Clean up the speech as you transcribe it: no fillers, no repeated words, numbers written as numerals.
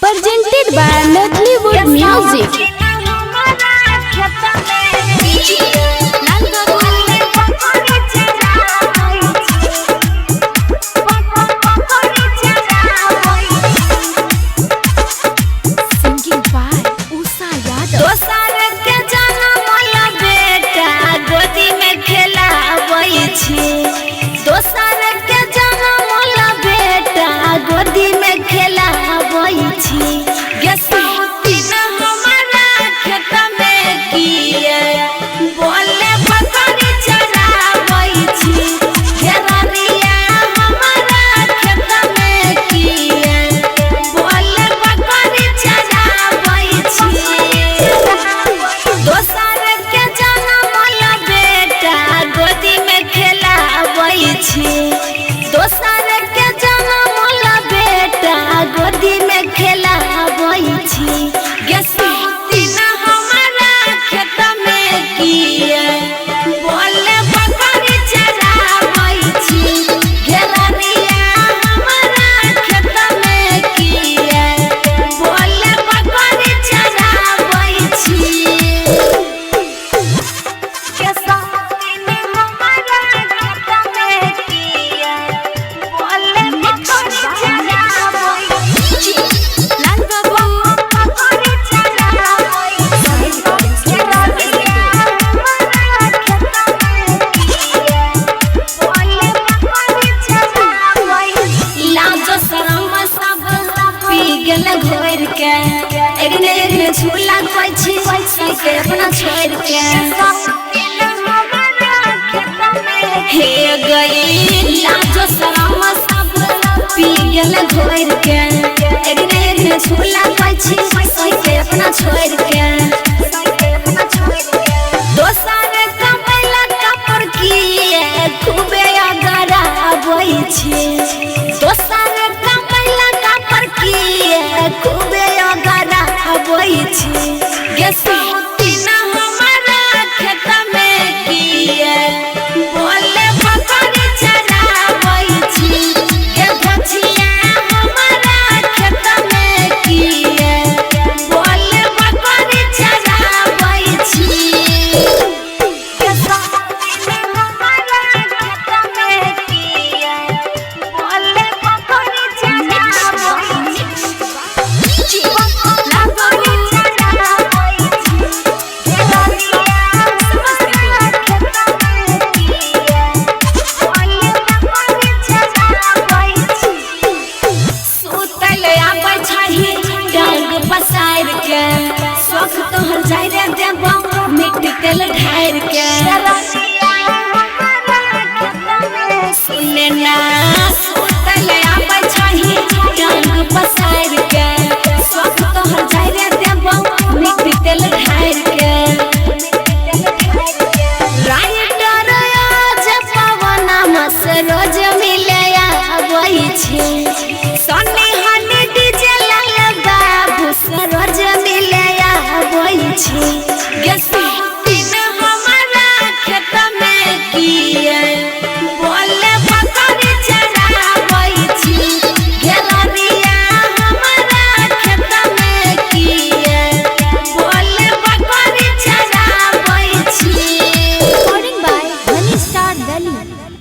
presented by Nollywood Music. दोसर के जन्म ला बेटा गोदी में खेलाबै छी गे सूती न हमारा खेत में किए बोले बकरी चराबै छी गे रनिया हमारा खेत में किए बोले बकरी चराबै छी गे सूती न हमारा खेत में किए घोर के एक झूला कोई छी के अपना छोड़ के हे गई लाजो शरम सब पी गेल घोर के एक झूला कोई छी के अपना छोड़ के दोसर कमैला कपर किए खूबे अगरा आबै छी दोसर कमैला कपर किए खूबे अगरा आबै छी गे सूती न हमारा खेत में किए बोले बकरी चराबै छी गे भछिया हमारा खेत में किए बोले बकरी चराबै छी गे सूती न हमारा खेत में किए बोले बकरी चराबै छी शौक तोहर जाय रे देबो मिट्टी तेल ढार के सुने ना सुतल आबै छही रंग पसार के शौक तोहर जाय रे देबो मिट्टी तेल ढार के राइटर आज पवन मस रोज मिले आबै छी